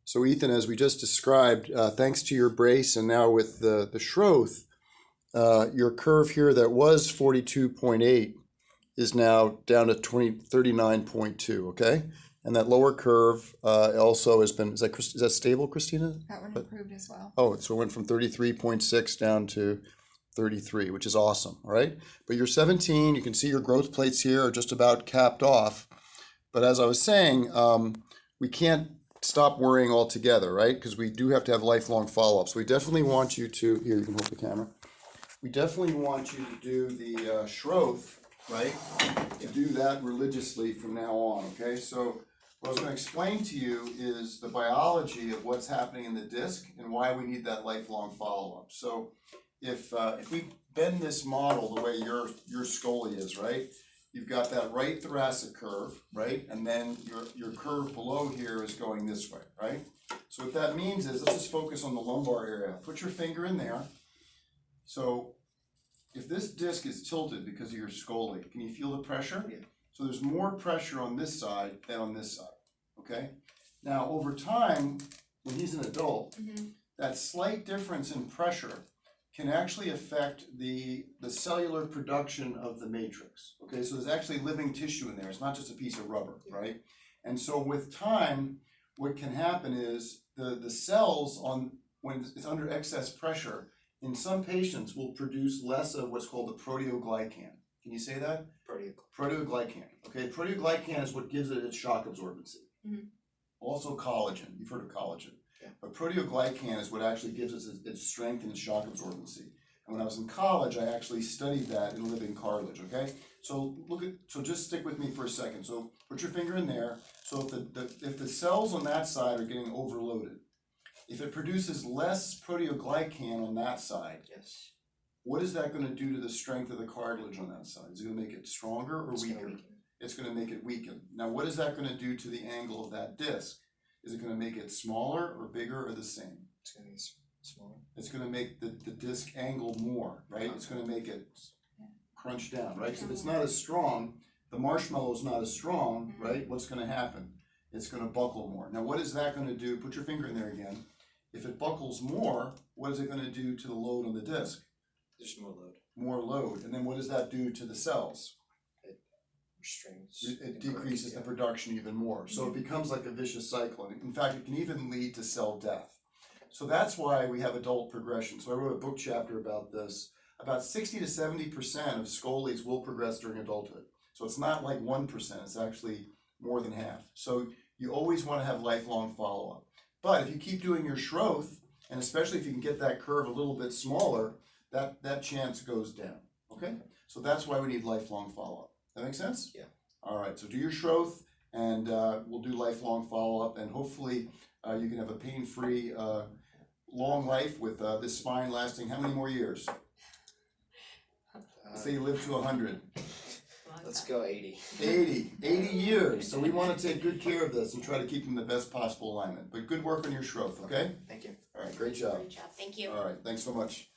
So Ethan, as we just described, thanks to your brace and now with the Schroth, your curve here that was 42.8 is now down to 39.2, okay? And that lower curve also has been, is that stable, Christina? That one improved as well. Oh, so it went from 33.6 down to 33, which is awesome, right? But you're 17, you can see your growth plates here are just about capped off. But as I was saying, we can't stop worrying altogether, right? Because we do have to have lifelong follow-ups. We definitely want you to, here, you can hold the camera. We definitely want you to do the Schroth, right? To do that religiously from now on, okay? So what I was going to explain to you is the biology of what's happening in the disc and why we need that lifelong follow-up. So if we bend this model the way your scoli is, right? You've got that right thoracic curve, right? And then your curve below here is going this way, right? So what that means is, let's just focus on the lumbar area. Put your finger in there. So if this disc is tilted because of your scoli, can you feel the pressure? Yeah. So there's more pressure on this side than on this side, okay? Now, over time, when he's an adult, that slight difference in pressure can actually affect the cellular production of the matrix, okay? So there's actually living tissue in there. It's not just a piece of rubber, right? And so with time, what can happen is the cells, when it's under excess pressure, in some patients will produce less of what's called the proteoglycan. Can you say that? Proteoglycan. Okay, proteoglycan is what gives it its shock absorbency. Also collagen. You've heard of collagen. Yeah. But proteoglycan is what actually gives us its strength and its shock absorbency. And when I was in college, I actually studied that in living cartilage, okay? So just stick with me for a second. So put your finger in there. So if the cells on that side are getting overloaded, if it produces less proteoglycan on that side, yes. What is that going to do to the strength of the cartilage on that side? Is it going to make it stronger or weaker? It's going to make it weaken. Now, what is that going to do to the angle of that disc? Is it going to make it smaller or bigger or the same? It's going to be smaller. It's going to make the disc angle more, right? It's going to make it crunch down, right? So if it's not as strong, the marshmallow is not as strong, right? What's going to happen? It's going to buckle more. Now, what is that going to do? Put your finger in there again. If it buckles more, what is it going to do to the load on the disc? There's more load. More load. And then what does that do to the cells? It restrains. It decreases the production even more. So it becomes like a vicious cycle. And in fact, it can even lead to cell death. So that's why we have adult progression. So I wrote a book chapter about this. About 60 to 70% of scolies will progress during adulthood. So it's not like 1%, it's actually more than half. So you always want to have lifelong follow-up. But if you keep doing your Schroth, and especially if you can get that curve a little bit smaller, that chance goes down, okay? So that's why we need lifelong follow-up. That make sense? Yeah. All right, so do your Schroth, and we'll do lifelong follow-up, and hopefully you can have a pain-free, long life with this spine lasting how many more years? Let's say you live to 100. Let's go 80. 80 years. So we want to take good care of this and try to keep them in the best possible alignment. But good work on your Schroth, okay? Thank you. All right, great job. Great job. Thank you. All right, thanks so much.